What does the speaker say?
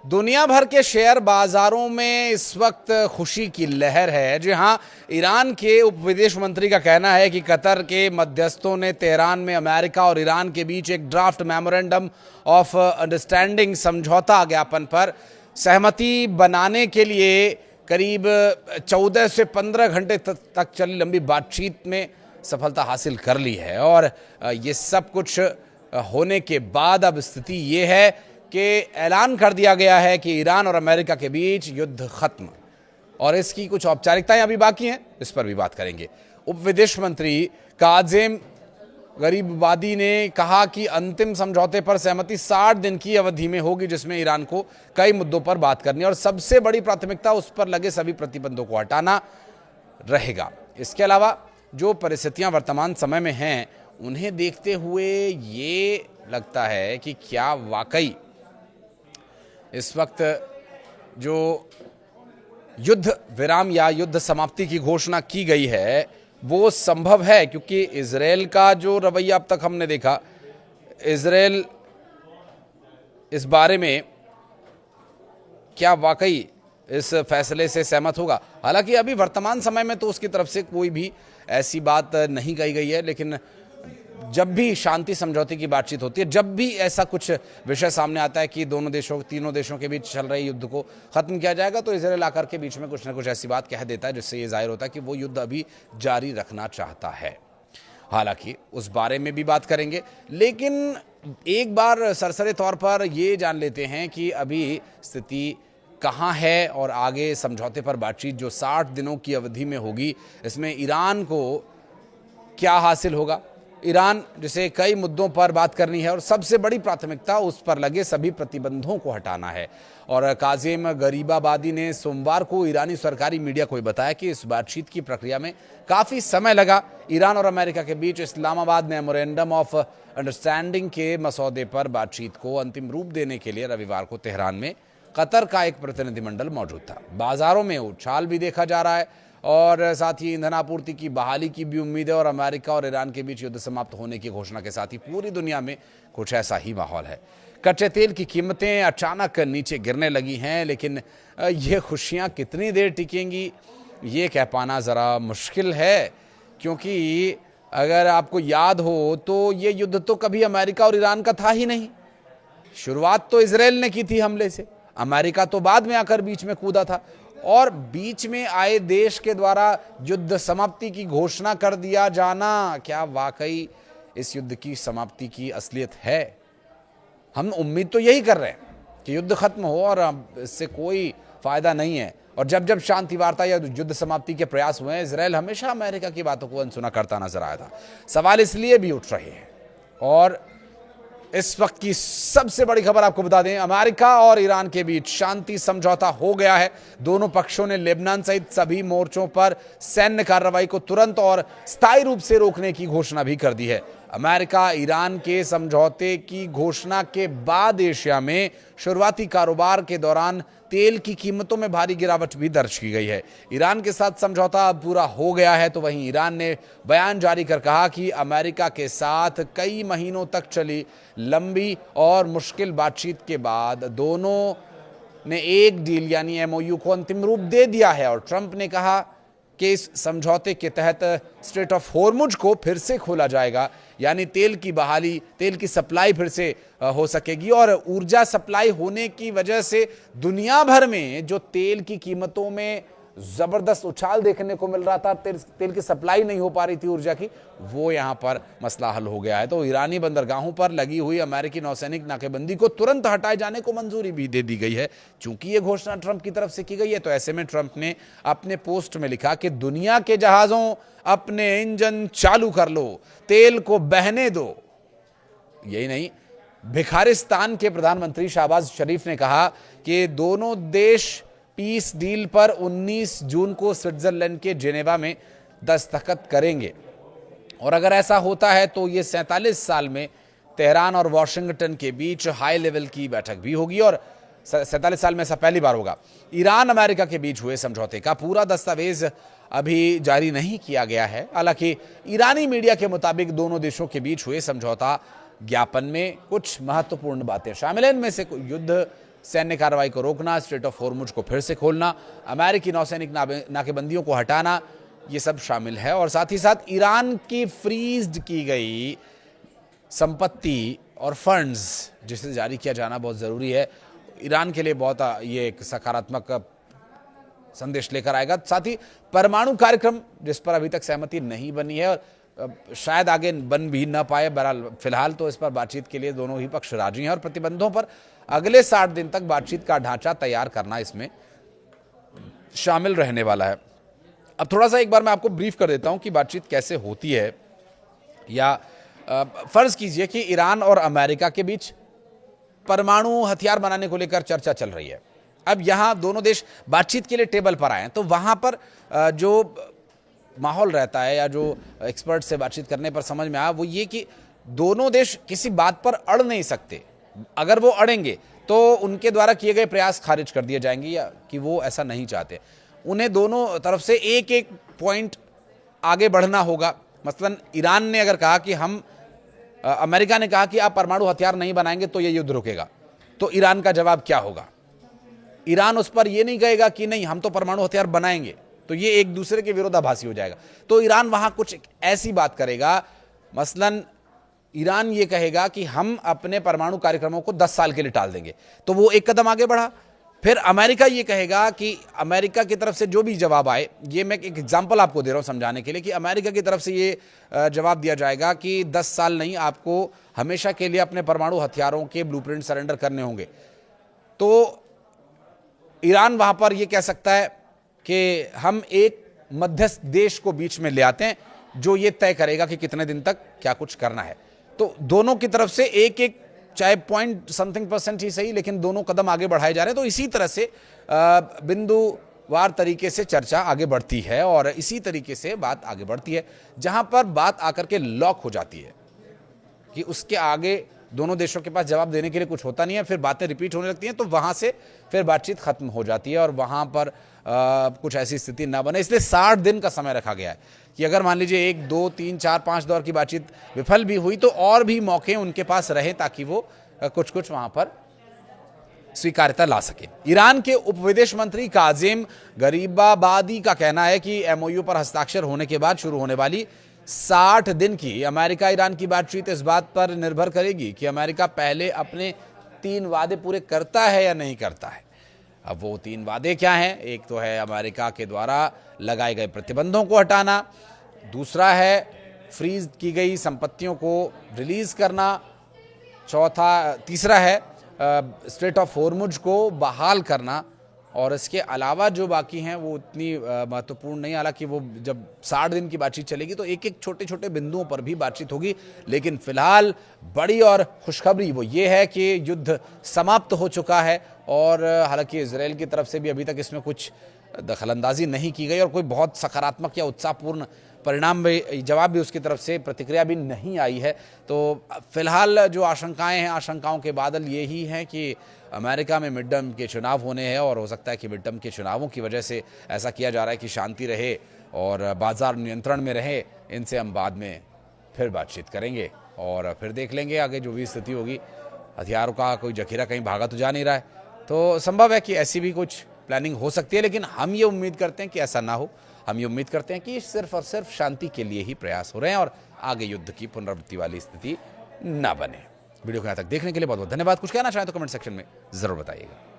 दुनिया भर के शेयर बाजारों में इस वक्त खुशी की लहर है। जी हां, ईरान के उप विदेश मंत्री का कहना है कि कतर के मध्यस्थों ने तेहरान में अमेरिका और ईरान के बीच एक ड्राफ्ट मेमोरेंडम ऑफ अंडरस्टैंडिंग समझौता ज्ञापन पर सहमति बनाने के लिए करीब 14 से 15 घंटे तक चली लंबी बातचीत में सफलता हासिल कर ली है। और ये सब कुछ होने के बाद अब स्थिति ये है कि ऐलान कर दिया गया है कि ईरान और अमेरिका के बीच युद्ध खत्म, और इसकी कुछ औपचारिकताएं अभी बाकी हैं, इस पर भी बात करेंगे। उप विदेश मंत्री काज़ेम गरीबबादी ने कहा कि अंतिम समझौते पर सहमति 60 दिन की अवधि में होगी, जिसमें ईरान को कई मुद्दों पर बात करनी है और सबसे बड़ी प्राथमिकता उस पर लगे सभी प्रतिबंधों को हटाना रहेगा। इसके अलावा जो परिस्थितियां वर्तमान समय में हैं, उन्हें देखते हुए ये लगता है कि क्या वाकई इस वक्त जो युद्ध विराम या युद्ध समाप्ति की घोषणा की गई है वो संभव है, क्योंकि इजराइल का जो रवैया अब तक हमने देखा, इजराइल इस बारे में क्या वाकई इस फैसले से सहमत होगा। हालांकि अभी वर्तमान समय में तो उसकी तरफ से कोई भी ऐसी बात नहीं कही गई है, लेकिन जब भी शांति समझौते की बातचीत होती है, जब भी ऐसा कुछ विषय सामने आता है कि तीनों देशों के बीच चल रहे युद्ध को खत्म किया जाएगा, तो इजराइल आकर के बीच में कुछ ना कुछ ऐसी बात कह देता है जिससे ये जाहिर होता है कि वो युद्ध अभी जारी रखना चाहता है। हालांकि उस बारे में भी बात करेंगे, लेकिन एक बार सरसरे तौर पर ये जान लेते हैं कि अभी स्थिति कहाँ है और आगे समझौते पर बातचीत जो 60 दिनों की अवधि में होगी, इसमें ईरान को क्या हासिल होगा। ईरान जिसे कई मुद्दों पर बात करनी है और सबसे बड़ी प्राथमिकता उस पर लगे सभी प्रतिबंधों को हटाना है। और काज़ेम गरीबाबादी ने सोमवार को ईरानी सरकारी मीडिया को बताया कि इस बातचीत की प्रक्रिया में काफ़ी समय लगा। ईरान और अमेरिका के बीच इस्लामाबाद मेमोरेंडम ऑफ अंडरस्टैंडिंग के मसौदे पर बातचीत को अंतिम रूप देने के लिए रविवार को तेहरान में कतर का एक प्रतिनिधिमंडल मौजूद था। बाजारों में उछाल भी देखा जा रहा है और साथ ही ईंधन आपूर्ति की बहाली की भी उम्मीद है और अमेरिका और ईरान के बीच युद्ध समाप्त होने की घोषणा के साथ ही पूरी दुनिया में कुछ ऐसा ही माहौल है। कच्चे तेल की कीमतें अचानक नीचे गिरने लगी हैं, लेकिन ये खुशियां कितनी देर टिकेंगी ये कह पाना ज़रा मुश्किल है, क्योंकि अगर आपको याद हो तो ये युद्ध तो कभी अमेरिका और ईरान का था ही नहीं। शुरुआत तो इजराइल ने की थी हमले से, अमेरिका तो बाद में आकर बीच में कूदा था, और बीच में आए देश के द्वारा युद्ध समाप्ति की घोषणा कर दिया जाना क्या वाकई इस युद्ध की समाप्ति की असलियत है। हम उम्मीद तो यही कर रहे हैं कि युद्ध खत्म हो और इससे कोई फायदा नहीं है। और जब जब शांति वार्ता या युद्ध समाप्ति के प्रयास हुए हैं, इजराइल हमेशा अमेरिका की बातों को अनसुना करता नजर आया था। सवाल इसलिए भी उठ रहे हैं, और इस वक्त की सबसे बड़ी खबर आपको बता दें, अमेरिका और ईरान के बीच शांति समझौता हो गया है। दोनों पक्षों ने लेबनान सहित सभी मोर्चों पर सैन्य कार्रवाई को तुरंत और स्थायी रूप से रोकने की घोषणा भी कर दी है। अमेरिका ईरान के समझौते की घोषणा के बाद एशिया में शुरुआती कारोबार के दौरान तेल की कीमतों में भारी गिरावट भी दर्ज की गई है। ईरान के साथ समझौता अब पूरा हो गया है, तो वहीं ईरान ने बयान जारी कर कहा कि अमेरिका के साथ कई महीनों तक चली लंबी और मुश्किल बातचीत के बाद दोनों ने एक डील यानी एमओयू को अंतिम रूप दे दिया है। और ट्रंप ने कहा कि इस समझौते के तहत स्ट्रेट ऑफ होर्मुज को फिर से खोला जाएगा, यानी तेल की बहाली, तेल की सप्लाई फिर से हो सकेगी। और ऊर्जा सप्लाई होने की वजह से दुनिया भर में जो तेल की कीमतों में जबरदस्त उछाल देखने को मिल रहा था, तेल की सप्लाई नहीं हो पा रही थी ऊर्जा की, वो यहां पर मसला हल हो गया है। तो ईरानी बंदरगाहों पर लगी हुई अमेरिकी नौसैनिक नाकेबंदी को तुरंत हटाए जाने को मंजूरी भी दे दी गई है। चूंकि ये घोषणा ट्रंप की तरफ से की गई है, तो ऐसे में ट्रंप ने अपने पोस्ट में लिखा कि दुनिया के जहाजों अपने इंजन चालू कर लो, तेल को बहने दो। यही नहीं, भिखारिस्तान के प्रधानमंत्री शहबाज शरीफ ने कहा कि दोनों देश पीस डील पर 19 जून को स्विट्जरलैंड के जेनेवा में दस्तखत करेंगे, और अगर ऐसा होता है तो ये 47 साल में तेहरान और वॉशिंगटन के बीच हाई लेवल की बैठक भी होगी, और 47 साल में ऐसा पहली बार होगा। ईरान अमेरिका के बीच हुए समझौते का पूरा दस्तावेज अभी जारी नहीं किया गया है। हालांकि ईरानी मीडिया के मुताबिक दोनों देशों के बीच हुए समझौता ज्ञापन में कुछ महत्वपूर्ण बातें शामिल हैं। इनमें से युद्ध सैन्य कार्रवाई को रोकना, स्ट्रेट ऑफ हॉर्मुज को फिर से खोलना, अमेरिकी नौसैनिक नाकेबंदियों को हटाना, ये सब शामिल है। और साथ ही साथ ईरान की फ्रीज की गई संपत्ति और फंड्स जिसे जारी किया जाना बहुत ज़रूरी है। ईरान के लिए बहुत ये एक सकारात्मक संदेश लेकर आएगा। साथ ही परमाणु कार्यक्रम जिस पर अभी तक सहमति नहीं बनी है और शायद आगे बन भी न पाए, बहरहाल फिलहाल तो इस पर बातचीत के लिए दोनों ही पक्ष राजी हैं और प्रतिबंधों पर अगले 60 दिन तक बातचीत का ढांचा तैयार करना इसमें शामिल रहने वाला है। अब थोड़ा सा एक बार मैं आपको ब्रीफ कर देता हूं कि बातचीत कैसे होती है। या फर्ज कीजिए कि ईरान और अमेरिका के बीच परमाणु हथियार बनाने को लेकर चर्चा चल रही है। अब यहां दोनों देश बातचीत के लिए टेबल पर आए हैं, तो वहां पर जो माहौल रहता है या जो एक्सपर्ट से बातचीत करने पर समझ में आया वो ये कि दोनों देश किसी बात पर अड़ नहीं सकते। अगर वो अड़ेंगे तो उनके द्वारा किए गए प्रयास खारिज कर दिए जाएंगे, या कि वो ऐसा नहीं चाहते। उन्हें दोनों तरफ से एक एक पॉइंट आगे बढ़ना होगा। मसलन ईरान ने अगर कहा कि अमेरिका ने कहा कि आप परमाणु हथियार नहीं बनाएंगे तो ये युद्ध रुकेगा, तो ईरान का जवाब क्या होगा? ईरान उस पर यह नहीं कहेगा कि नहीं हम तो परमाणु हथियार बनाएंगे, तो ये एक दूसरे के विरोधाभासी हो जाएगा। तो ईरान वहां कुछ ऐसी बात करेगा, मसलन ईरान ये कहेगा कि हम अपने परमाणु कार्यक्रमों को 10 साल के लिए टाल देंगे, तो वो एक कदम आगे बढ़ा। फिर अमेरिका ये कहेगा कि अमेरिका की तरफ से जो भी जवाब आए, ये मैं एक एग्जांपल आपको दे रहा हूं समझाने के लिए, कि अमेरिका की तरफ से ये जवाब दिया जाएगा कि 10 साल नहीं, आपको हमेशा के लिए अपने परमाणु हथियारों के ब्लूप्रिंट सरेंडर करने होंगे। तो ईरान वहां पर यह कह सकता है कि हम एक मध्यस्थ देश को बीच में ले आते हैं जो ये तय करेगा कि कितने दिन तक क्या कुछ करना है। तो दोनों की तरफ से एक एक, चाहे पॉइंट समथिंग % ही सही, लेकिन दोनों कदम आगे बढ़ाए जा रहे हैं। तो इसी तरह से बिंदुवार तरीके से चर्चा आगे बढ़ती है और इसी तरीके से बात आगे बढ़ती है, जहां पर बात आकर के लॉक हो जाती है कि उसके आगे दोनों देशों के पास जवाब देने के लिए कुछ होता नहीं है। फिर बातें रिपीट होने लगती हैं, तो वहां से फिर बातचीत खत्म हो जाती है और वहां पर कुछ ऐसी स्थिति ना बने। इसलिए 60 दिन का समय रखा गया है कि अगर मान लीजिए 1, 2, 3, 4, 5 दौर की बातचीत विफल भी हुई तो और भी मौके उनके पास रहे ताकि वो कुछ वहां पर स्वीकार्यता ला सके। ईरान के उप विदेश मंत्री काजिम गरीबाबादी का कहना है कि MOU पर हस्ताक्षर होने के बाद शुरू होने वाली 60 दिन की अमेरिका ईरान की बातचीत इस बात पर निर्भर करेगी कि अमेरिका पहले अपने 3 वादे पूरे करता है या नहीं करता है। अब वो 3 वादे क्या हैं? एक तो है अमेरिका के द्वारा लगाए गए प्रतिबंधों को हटाना, दूसरा है फ्रीज की गई संपत्तियों को रिलीज करना, तीसरा है स्ट्रेट ऑफ हॉर्मुज को बहाल करना, और इसके अलावा जो बाकी हैं वो उतनी महत्वपूर्ण नहीं। हालांकि वो जब 60 दिन की बातचीत चलेगी तो एक एक छोटे छोटे बिंदुओं पर भी बातचीत होगी, लेकिन फिलहाल बड़ी और खुशखबरी वो ये है कि युद्ध समाप्त हो चुका है। और हालांकि इजराइल की तरफ से भी अभी तक इसमें कुछ दखलंदाजी नहीं की गई और कोई बहुत सकारात्मक या उत्साहपूर्ण परिणाम भी, जवाब भी उसकी तरफ से, प्रतिक्रिया भी नहीं आई है। तो फिलहाल जो आशंकाएं हैं, आशंकाओं के बादल ये ही हैं कि अमेरिका में मिड टर्म के चुनाव होने हैं और हो सकता है कि मिड टर्म के चुनावों की वजह से ऐसा किया जा रहा है कि शांति रहे और बाजार नियंत्रण में रहे। इनसे हम बाद में फिर बातचीत करेंगे और फिर देख लेंगे आगे जो भी स्थिति होगी। हथियारों का कोई जखीरा कहीं भागा तो जा नहीं रहा है, तो संभव है कि ऐसी भी कुछ प्लानिंग हो सकती है, लेकिन हम ये उम्मीद करते हैं कि ऐसा ना हो। हम ये उम्मीद करते हैं कि सिर्फ और सिर्फ शांति के लिए ही प्रयास हो रहे हैं और आगे युद्ध की पुनरावृत्ति वाली स्थिति ना बने। वीडियो को यहाँ तक देखने के लिए बहुत बहुत धन्यवाद। कुछ कहना चाहें तो कमेंट सेक्शन में जरूर बताइएगा।